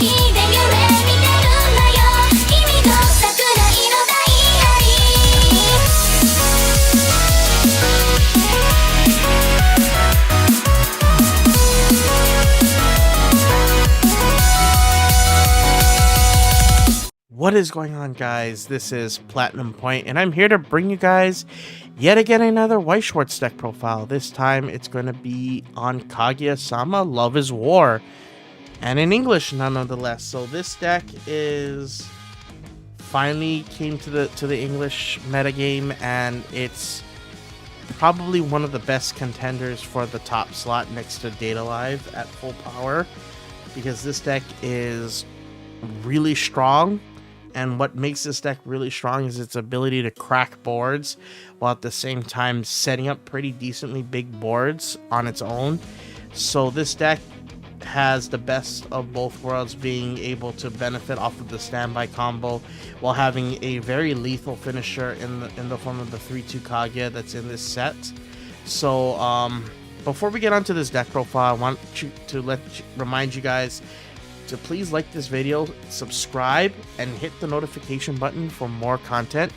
What is going on, guys? This is Platinum Point, and I'm here to bring you guys yet again another Weiss Schwarz deck profile. This time it's going to be on Kaguya-sama Love is War, and in English nonetheless. So this deck is finally came to the English metagame, and it's probably one of the best contenders for the top slot next to Data Live at full power, because this deck is really strong. And what makes this deck really strong is its ability to crack boards while at the same time setting up pretty decently big boards on its own. So this deck has the best of both worlds, being able to benefit off of the standby combo while having a very lethal finisher in the form of the 3/2 Kaguya that's in this set. So before we get onto this deck profile, I want to remind you guys to please like this video, subscribe, and hit the notification button for more content,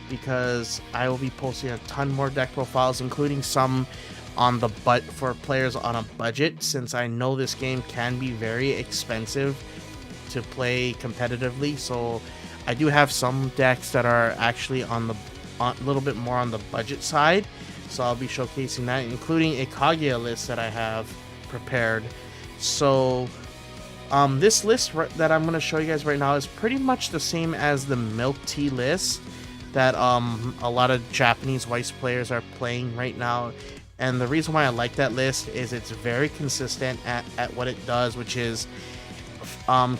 because I will be posting a ton more deck profiles, including some on the for players on a budget, since I know this game can be very expensive to play competitively. So I do have some decks that are actually on a little bit more on the budget side, so I'll be showcasing that, including a Kaguya list that I have prepared. So this list that I'm going to show you guys right now is pretty much the same as the milk tea list that a lot of Japanese Weiss players are playing right now. And the reason why I like that list is it's very consistent at what it does, which is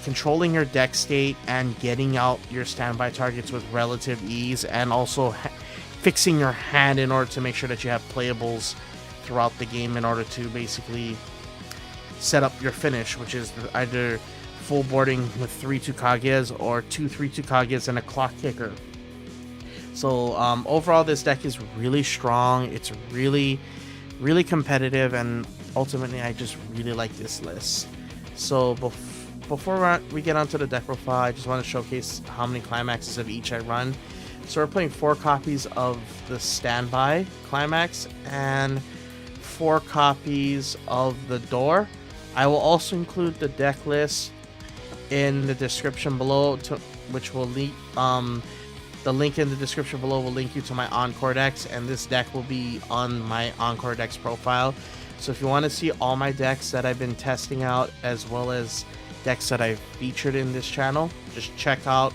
controlling your deck state and getting out your standby targets with relative ease, and also fixing your hand in order to make sure that you have playables throughout the game in order to basically set up your finish, which is either full boarding with 3/2 Kaguyas or 2 3/2 Kaguyas and a clock kicker. So overall, this deck is really strong. It's really competitive, and ultimately I just really like this list. So before we get onto the deck profile, I just want to showcase how many climaxes of each I run. So we're playing 4 copies of the standby climax and 4 copies of the door. I will also include the deck list in the description below, which will link the link in the description below will link you to my Encore decks, and this deck will be on my Encore decks profile. So if you want to see all my decks that I've been testing out, as well as decks that I've featured in this channel, just check out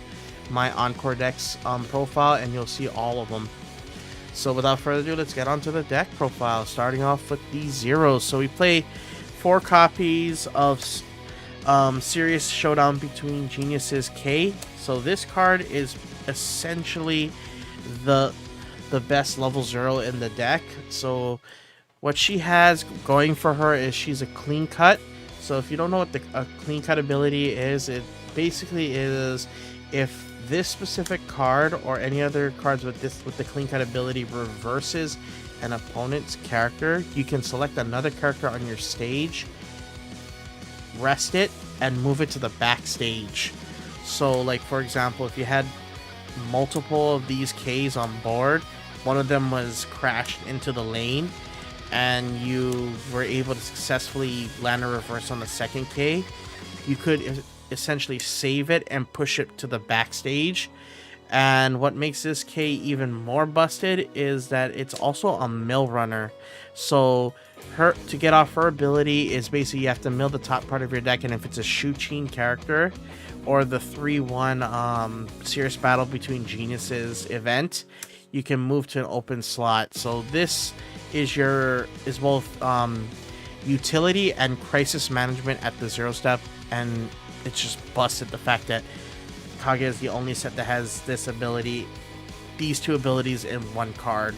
my Encore decks profile and you'll see all of them. So without further ado, let's get onto the deck profile, starting off with the zeros. So we play 4 copies of Serious Showdown Between Geniuses K. So this card is essentially the best level 0 in the deck. So what she has going for her is she's a clean cut. So if you don't know what a clean cut ability is, it basically is if this specific card or any other cards with the clean cut ability reverses an opponent's character, you can select another character on your stage, rest it, and move it to the backstage. So like, for example, if you had multiple of these Ks on board, one of them was crashed into the lane, and you were able to successfully land a reverse on the second K, you could essentially save it and push it to the backstage. And what makes this K even more busted is that it's also a mill runner. So to get off her ability is basically you have to mill the top part of your deck, and if it's a Shuchin character or the 3/1 Serious Battle Between Geniuses event, you can move to an open slot. So this is both utility and crisis management at the 0 step, and it's just busted the fact that Kaguya is the only set that has this ability, these 2 abilities in 1 card.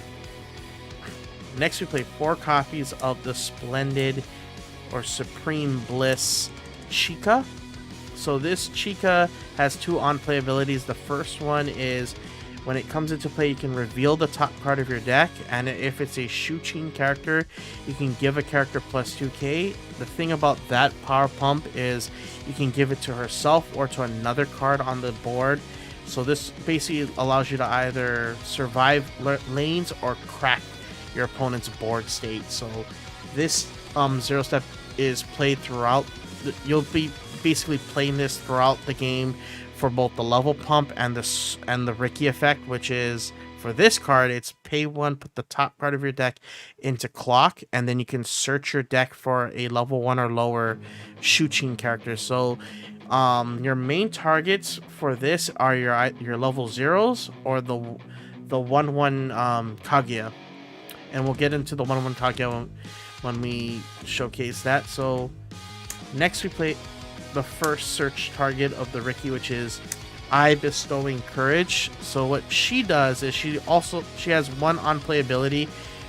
Next, we play 4 copies of the Splendid or Supreme Bliss Chica. So this Chica has 2 on-play abilities. The first one is When it comes into play, you can reveal the top card of your deck, and if it's a Shuchin character, you can give a character plus 2k. The thing about that power pump is you can give it to herself or to another card on the board. So this basically allows you to either survive lanes or crack your opponent's board state. So this zero step is played throughout. You'll be basically playing this throughout the game for both the level pump and the Ricky effect, which is for this card, it's pay 1, put the top card of your deck into clock, and then you can search your deck for a level 1 or lower Shuchin character. So your main targets for this are your level 0s or the 1/1 Kaguya, and we'll get into the 1/1 Kaguya when we showcase that. So next we play the first search target of the Ricky, which is I Bestowing Courage. So what she does is she has one on play ability,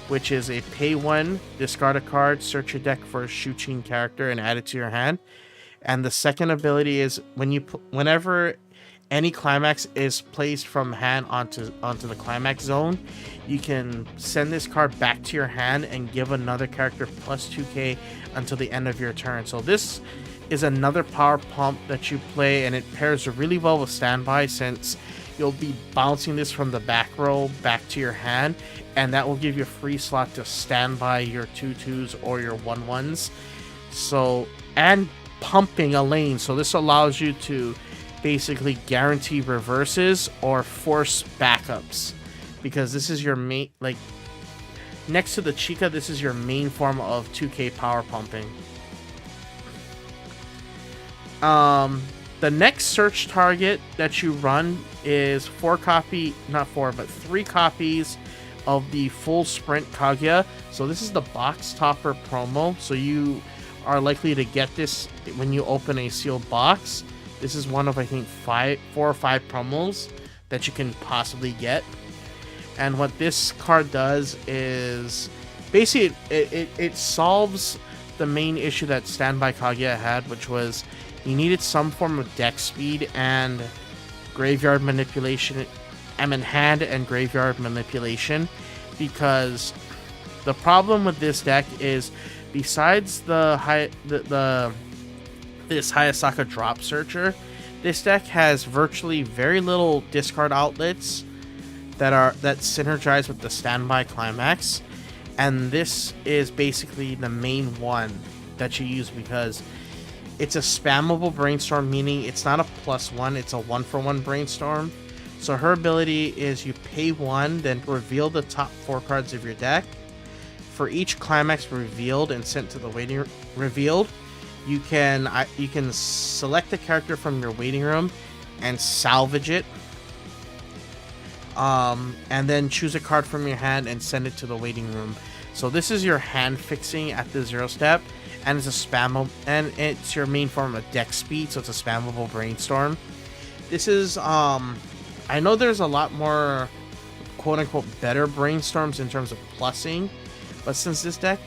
which is a pay 1, discard a card, search your deck for a Shuchin character, and add it to your hand. And the second ability is whenever any climax is placed from hand onto the climax zone, you can send this card back to your hand and give another character plus 2k until the end of your turn. So this is another power pump that you play, and it pairs really well with standby, since you'll be bouncing this from the back row back to your hand, and that will give you a free slot to stand by your 2/2s or your 1/1s. So, and pumping a lane, so this allows you to basically guarantee reverses or force backups, because this is your main, like next to the Chica, this is your main form of 2k power pumping. The next search target that you run is 3 copies of the full sprint Kaguya. So this is the box topper promo, so you are likely to get this when you open a sealed box. This is one of, I think, 4 or 5 promos that you can possibly get. And what this card does is basically it solves the main issue that Standby Kaguya had, which was you needed some form of deck speed and graveyard manipulation. Hand and graveyard manipulation, because the problem with this deck is, besides this Hayasaka drop searcher, this deck has virtually very little discard outlets that synergize with the standby climax, and this is basically the main one that you use, because it's a spammable brainstorm, meaning it's not a +1, it's a 1-for-1 brainstorm. So her ability is you pay 1, then reveal the top 4 cards of your deck. For each climax revealed and sent to the waiting revealed, you can select a character from your waiting room and salvage it. And then choose a card from your hand and send it to the waiting room. So this is your hand fixing at the 0 step, and it's a spammable, and it's your main form of deck speed, so it's a spammable brainstorm. This is I know there's a lot more quote unquote better brainstorms in terms of plussing, but since this deck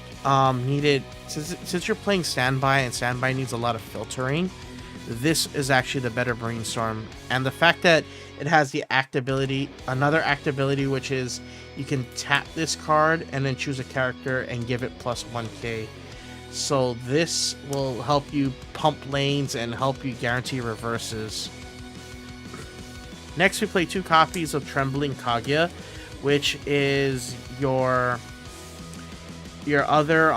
since you're playing standby and standby needs a lot of filtering, this is actually the better brainstorm. And the fact that it has the another act ability, which is you can tap this card and then choose a character and give it plus 1k. So this will help you pump lanes and help you guarantee reverses. Next, we play 2 copies of Trembling Kaguya, which is your other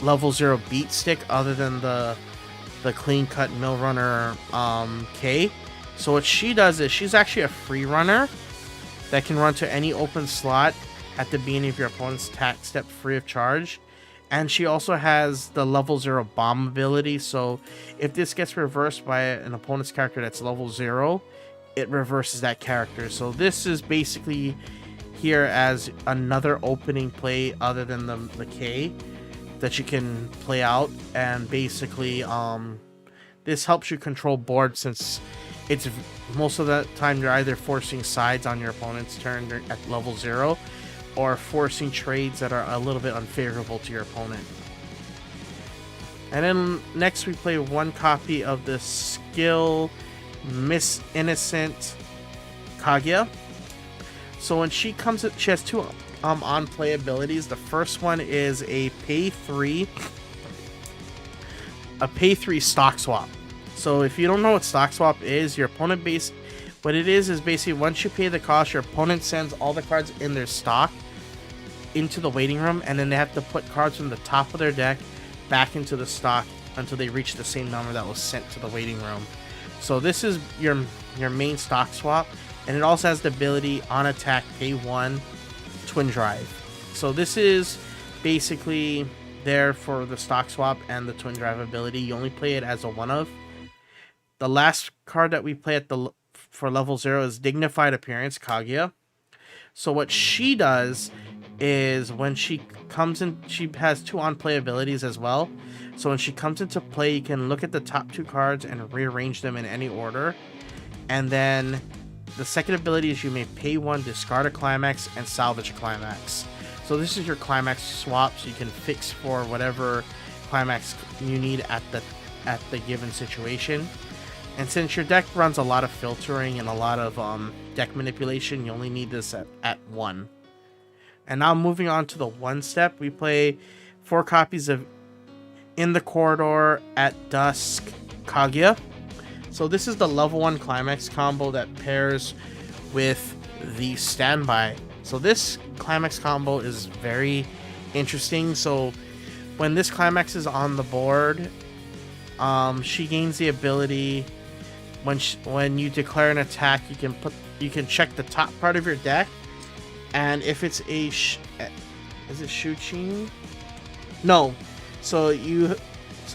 level 0 beat stick other than the clean cut mill runner K. So what she does is she's actually a free runner that can run to any open slot at the beginning of your opponent's attack step free of charge. And she also has the level 0 bomb ability, so if this gets reversed by an opponent's character that's level 0, it reverses that character. So this is basically here as another opening play other than the K that you can play out, and basically this helps you control board, since it's most of the time you're either forcing sides on your opponent's turn at level 0 or forcing trades that are a little bit unfavorable to your opponent. And then next we play 1 copy of the skill Miss Innocent Kaguya. So when she comes, she has two on play abilities. The first one is a pay 3 stock swap. So if you don't know what stock swap is, your opponent what it is basically once you pay the cost, your opponent sends all the cards in their stock into the waiting room, and then they have to put cards from the top of their deck back into the stock until they reach the same number that was sent to the waiting room. So this is your main stock swap, and it also has the ability on attack pay 1 twin drive. So this is basically there for the stock swap and the twin drive ability. You only play it as a one of. The last card that we play for level 0 is Dignified Appearance Kaguya. So what she does is when she comes in, she has two on play abilities as well. So when she comes into play, you can look at the top 2 cards and rearrange them in any order. And then the second ability is you may pay 1, discard a climax, and salvage a climax. So this is your climax swap, so you can fix for whatever climax you need at the given situation. And since your deck runs a lot of filtering and a lot of deck manipulation, you only need this at 1. And now moving on to the 1 step, we play 4 copies of In the Corridor at Dusk Kaguya. So this is the level 1 climax combo that pairs with the standby. So this climax combo is very interesting. So when this climax is on the board, she gains the ability when you declare an attack, you can check the top part of your deck, and if it's is it Shuchin? No. So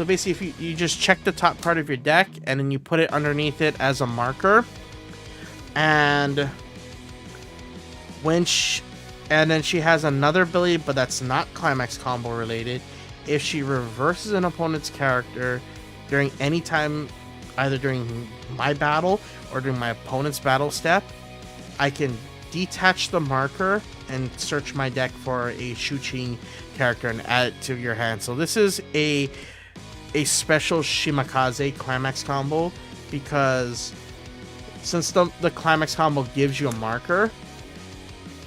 basically, if you just check the top part of your deck and then you put it underneath it as a marker, and then she has another ability, but that's not climax combo related. If she reverses an opponent's character during any time, either during my battle or during my opponent's battle step, I can detach the marker and search my deck for a Shuchin character and add it to your hand. So this is a special Shimakaze climax combo, because since the climax combo gives you a marker,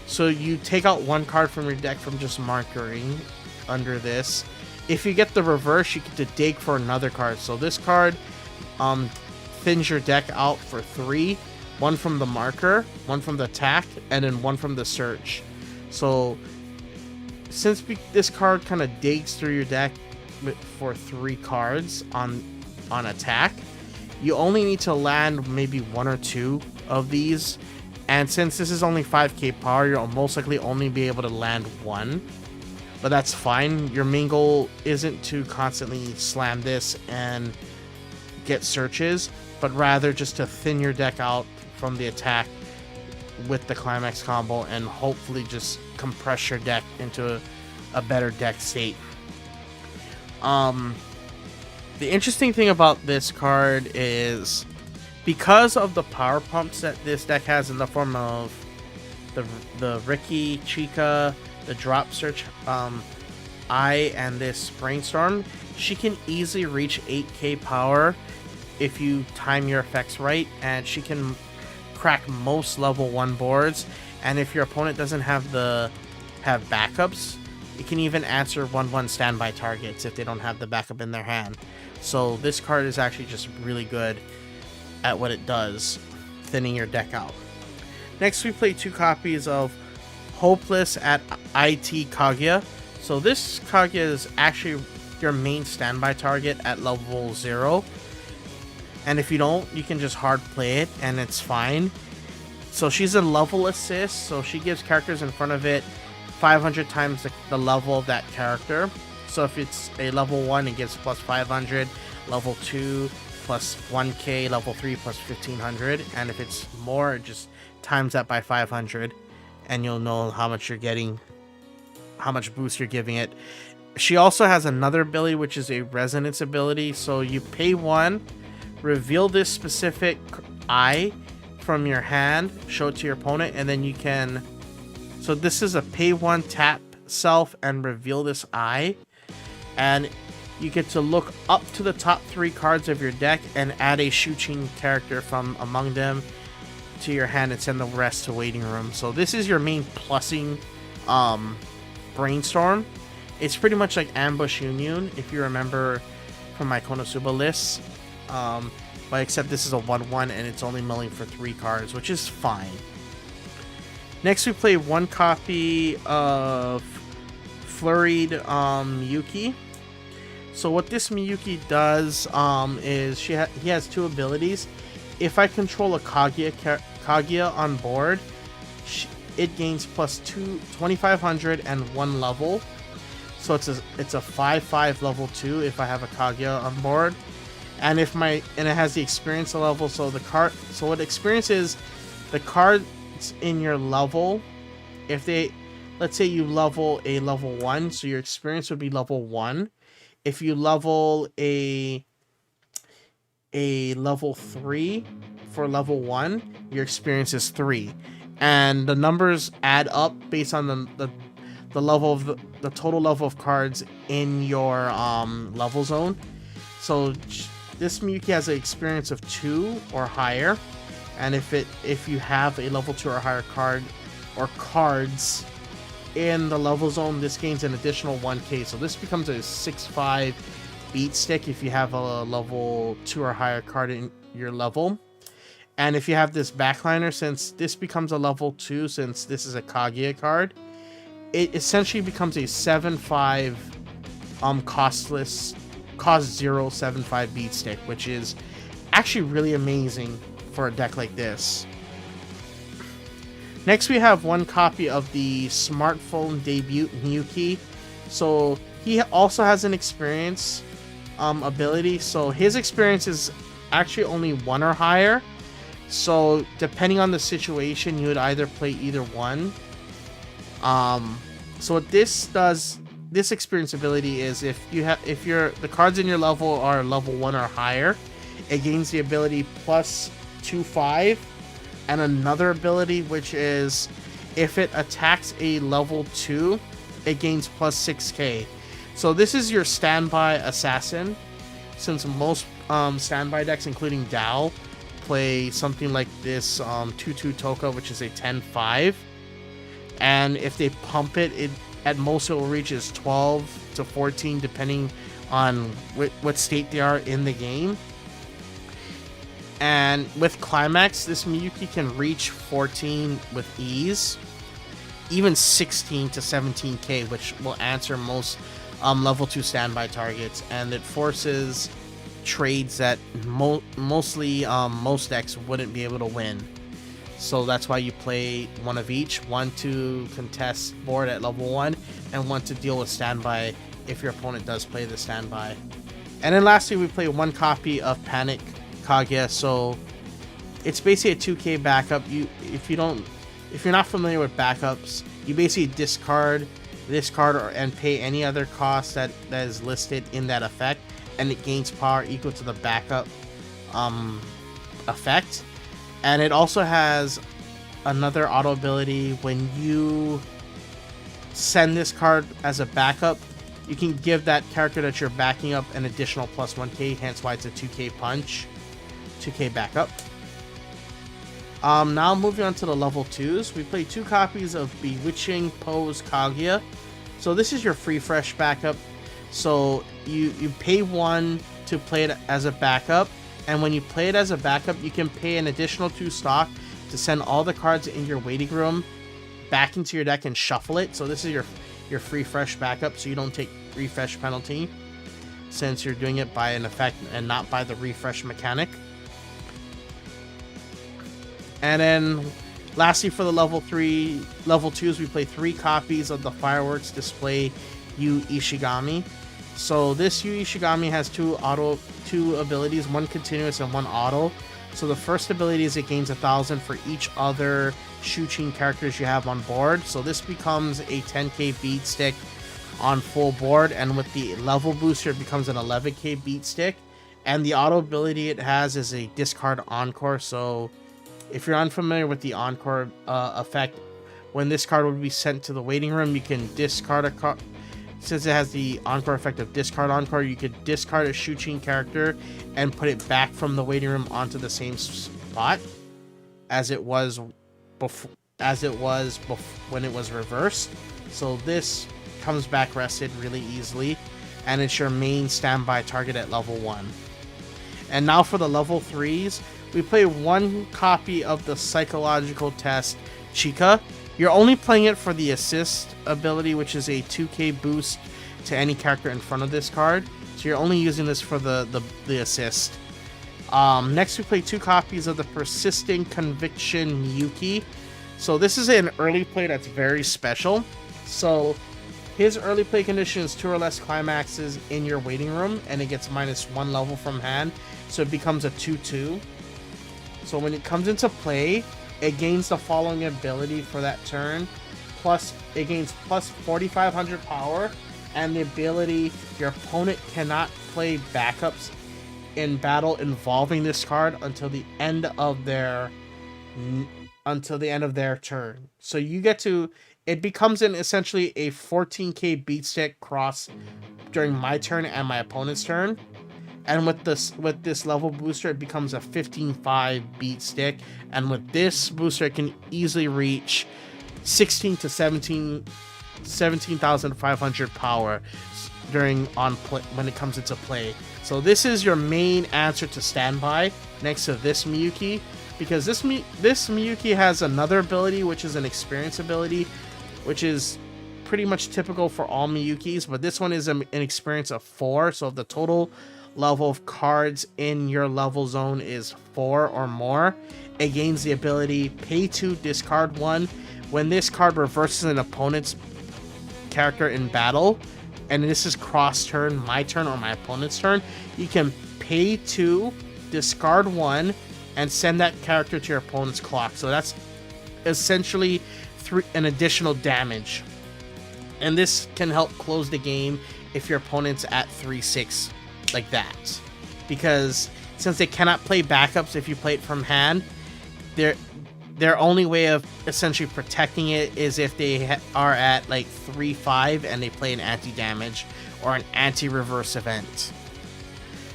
so you take out 1 card from your deck from just markering under this. If you get the reverse, you get to dig for another card. So this card thins your deck out for 3, 1 from the marker, 1 from the attack, and then 1 from the search. So since this card kind of digs through your deck for 3 cards on attack, you only need to land maybe 1 or 2 of these, and since this is only 5k power, you'll most likely only be able to land 1, but that's fine. Your main goal isn't to constantly slam this and get searches, but rather just to thin your deck out from the attack with the climax combo and hopefully just compress your deck into a better deck state. The interesting thing about this card is because of the power pumps that this deck has in the form of the Ricky, Chica, the drop search, and this brainstorm, she can easily reach 8k power if you time your effects right, and she can crack most level 1 boards. And if your opponent doesn't have backups, it can even answer 1/1 standby targets if they don't have the backup in their hand. So this card is actually just really good at what it does, thinning your deck out. Next, we play 2 copies of Hopeless at IT Kaguya. So this Kaguya is actually your main standby target at level 0. And if you don't, you can just hard play it and it's fine. So she's a level assist, so she gives characters in front of it 500 times the level of that character. So if it's a level 1, it gives plus 500, level 2 plus 1k, level 3 plus 1500, and if it's more, just times that by 500, and you'll know how much you're getting, how much boost you're giving it. She also has another ability, which is a resonance ability. So you pay 1, reveal this specific eye from your hand, show it to your opponent, and then you can, so this is a pay 1, tap self, and reveal this eye, and you get to look up to the top 3 cards of your deck and add a Shuchin character from among them to your hand and send the rest to waiting room. So this is your main plussing brainstorm. It's pretty much like Ambush Union, if you remember from my Konosuba lists. But except this is a 1/1 and it's only milling for 3 cards, which is fine. Next we play 1 copy of Flurried Miyuki. So what this Miyuki does is he has 2 abilities. If I control a Kaguya on board, it gains plus 2,500 and 1 level. So it's a 5/5 level 2 if I have a Kaguya on board. And it has the experience level. So what experience is, the cards in your level, if let's say you level a level 1, so your experience would be level 1. If you level a level 3 for level 1, your experience is 3. And the numbers add up based on the level of the total level of cards in your level zone. So this Miyuki has an experience of 2 or higher, and if you have a level 2 or higher card or cards in the level zone, this gains an additional 1k. So this becomes a 6/5 beat stick if you have a level 2 or higher card in your level. And if you have this backliner, since this becomes a level 2, since this is a Kaguya card, it essentially becomes a 7/5 cost 0 7/5 beat stick, which is actually really amazing for a deck like this. Next we have 1 copy of the smartphone debut Miyuki. So he also has an experience ability. So his experience is actually only 1 or higher. So depending on the situation, you would either play either one. So what this does, this experience ability is if the cards in your level are level 1 or higher, it gains the ability plus 2/5, and another ability which is if it attacks a level 2, it gains plus 6k. So this is your standby assassin, since most standby decks, including Dao, play something like this 2/2 Toka, which is a 10/5, and if they pump it at most it will reach is 12 to 14 depending on what state they are in the game. And with Climax, this Miyuki can reach 14 with ease, even 16 to 17k, which will answer most level 2 standby targets, and it forces trades that most decks wouldn't be able to win. So that's why you play 1 of each, 1 to contest board at level 1 and 1 to deal with standby if your opponent does play the standby. And then lastly we play 1 copy of Panic Kaguya. So it's basically a 2k backup. If you're not familiar with backups, you basically discard this card and pay any other cost that is listed in that effect, and it gains power equal to the backup effect. And it also has another auto ability. When you send this card as a backup, you can give that character that you're backing up an additional plus 1k, hence why it's a 2k punch, 2k backup. Now moving on to the level 2s, we play 2 copies of Bewitching Pose Kaguya. So this is your free fresh backup. So you pay 1 to play it as a backup, and when you play it as a backup, you can pay an additional 2 stock to send all the cards in your waiting room back into your deck and shuffle it. So this is your free fresh backup, so you don't take refresh penalty, since you're doing it by an effect and not by the refresh mechanic. And then lastly, for the level 2s, we play 3 copies of the Fireworks Display Yu Ishigami. So this Yu Ishigami has 2 abilities, 1 continuous and 1 auto. So the first ability is it gains 1,000 for each other Shuchin characters you have on board. So this becomes a 10k beat stick on full board, and with the level booster it becomes an 11k beat stick. And the auto ability it has is a discard encore. So if you're unfamiliar with the encore effect, when this card would be sent to the waiting room, you can discard a card. Since it has the encore effect of discard encore, you could discard a Shuchin character and put it back from the waiting room onto the same spot. as it was when it was reversed. So this comes back rested really easily, and it's your main standby target at level 1. And now for the level 3s, we play 1 copy of the Psychological Test Chica. You're only playing it for the assist ability, which is a 2k boost to any character in front of this card. So you're only using this for the assist. Next we play 2 copies of the Persisting Conviction Miyuki. So this is an early play that's very special. So his early play condition is 2 or less climaxes in your waiting room, and it gets -1 level from hand, so it becomes a 2/2. So when it comes into play, it gains the following ability for that turn. Plus, it gains plus 4,500 power, and the ability your opponent cannot play backups in battle involving this card until the end of their turn. So you get to, it becomes essentially a 14k beat stick cross during my turn and my opponent's turn. And with this level booster, it becomes a 15-5 beat stick. And with this booster, it can easily reach 16 to 17,500 power when it comes into play. So this is your main answer to standby next to this Miyuki, because this Miyuki has another ability, which is an experience ability, which is pretty much typical for all Miyukis, but this one is an experience of 4. So if the total level of cards in your level zone is 4 or more, it gains the ability pay 2, discard 1. When this card reverses an opponent's character in battle, and this is cross turn, my turn or my opponent's turn, you can pay 2, discard 1, and send that character to your opponent's clock. So that's essentially an additional damage, and this can help close the game if your opponent's at 3-6 like that, because since they cannot play backups if you play it from hand, their only way of essentially protecting it is if they are at like 3-5 and they play an anti-damage or an anti-reverse event.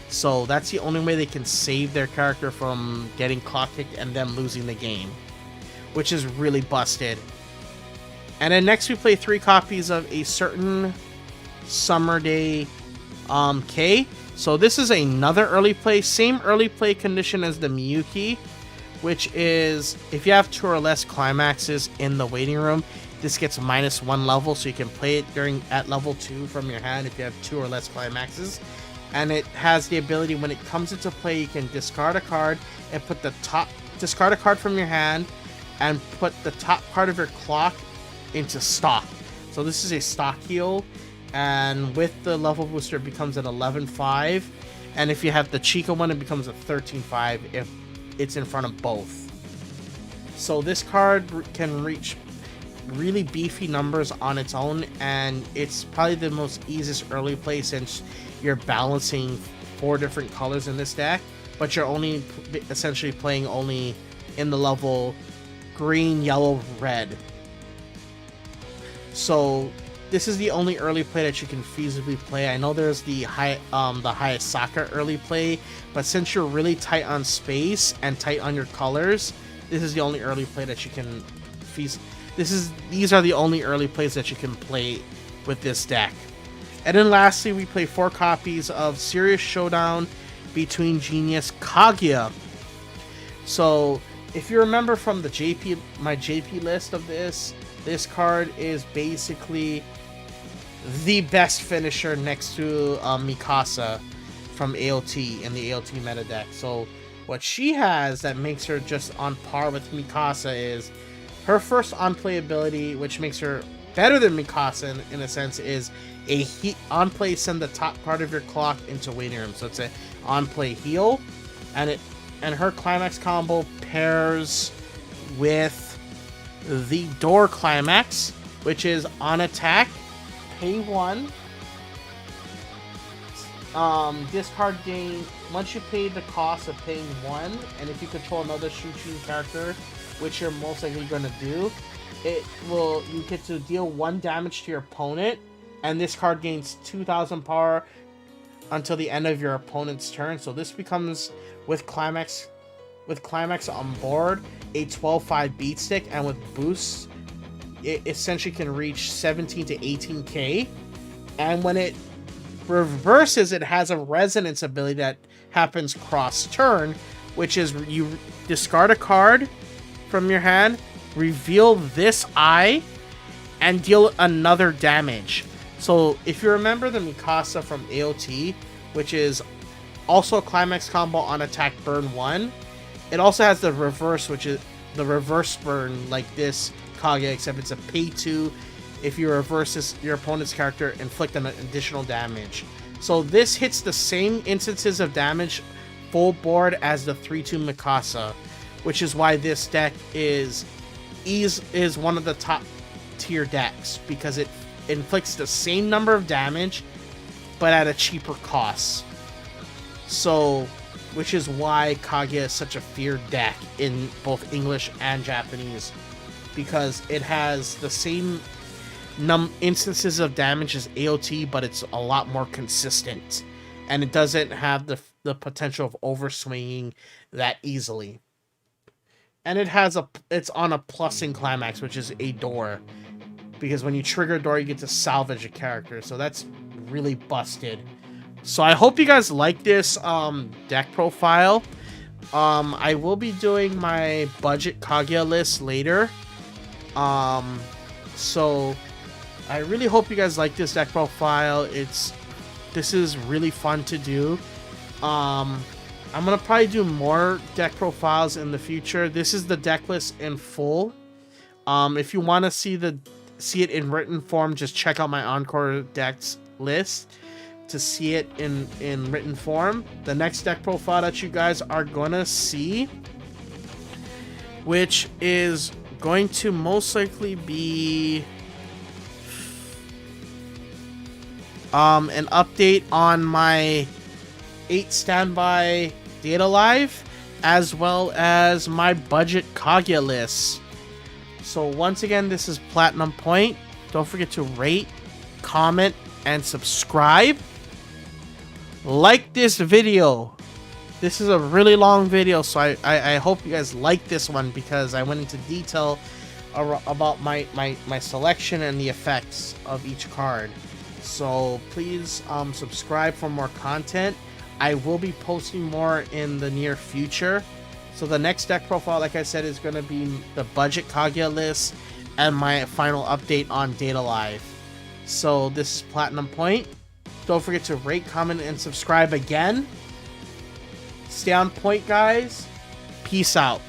So that's the only way they can save their character from getting clock kicked and them losing the game, which is really busted. And then next we play 3 copies of A Certain Summer Day K. So this is another early play, same early play condition as the Miyuki, which is if you have 2 or less climaxes in the waiting room, this gets -1 level, so you can play it at level 2 from your hand if you have 2 or less climaxes. And it has the ability, when it comes into play, you can discard a card and discard a card from your hand and put the top card of your clock into stock. So this is a stock heal, and with the level booster it becomes an 11-5, and if you have the Chica one, it becomes a 13-5 if it's in front of both. So this card can reach really beefy numbers on its own, and it's probably the most easiest early play since you're balancing 4 different colors in this deck, but you're only essentially playing only in the level green, yellow, red. So this is the only early play that you can feasibly play. I know there's the Hayasaka early play, but since you're really tight on space and tight on your colors, this is the only early play that you can these are the only early plays that you can play with this deck. And then lastly, we play 4 copies of Serious Showdown Between Genius Kaguya. So if you remember from the my JP list of this card is basically the best finisher next to Mikasa from AOT in the AOT meta deck. So what she has that makes her just on par with Mikasa is her first on-play ability, which makes her better than Mikasa in a sense, is a on-play send the top card of your clock into waiting room. So it's a on-play heal, and her climax combo pairs with the door climax, which is on attack, pay 1, discard gain. Once you pay the cost of paying 1, and if you control another Shuchu character, which you're most likely going to do, you get to deal 1 damage to your opponent, and this card gains 2,000 power until the end of your opponent's turn. So this becomes, with climax with Climax on board, a 12.5 beat stick, and with boosts, it essentially can reach 17 to 18k. And when it reverses, it has a resonance ability that happens cross turn, which is you discard a card from your hand, reveal this eye, and deal another damage. So if you remember the Mikasa from AOT, which is also a Climax combo on attack burn 1, it also has the reverse, which is the reverse burn like this Kaguya, except it's a pay 2. If you reverse this, your opponent's character, inflict an additional damage. So this hits the same instances of damage full board as the 3-2 Mikasa, which is why this deck is one of the top tier decks, because it inflicts the same number of damage but at a cheaper cost. So, which is why Kaguya is such a feared deck in both English and Japanese, because it has the same instances of damage as AOT, but it's a lot more consistent, and it doesn't have the potential of overswinging that easily. And it's on a plus in Climax, which is a door, because when you trigger a door, you get to salvage a character. So that's really busted. So I hope you guys like this deck profile. I will be doing my budget Kaguya list later. So I really hope you guys like this deck profile. This is really fun to do. I'm gonna probably do more deck profiles in the future. This is the deck list in full. If you want to see it in written form, just check out my Encore decks list to see it in written form. The next deck profile that you guys are gonna see, which is going to most likely be an update on my 8 standby data live, as well as my budget Kaguya list. So once again, this is Platinum Point. Don't forget to rate, comment, and subscribe. Like this video. This is a really long video, so I hope you guys like this one, because I went into detail about my selection and the effects of each card. So please subscribe for more content. I will be posting more in the near future. So the next deck profile, like I said, is going to be the budget Kaguya list and my final update on Data Live. So this is Platinum Point. Don't forget to rate, comment, and subscribe again. Stay on point, guys. Peace out.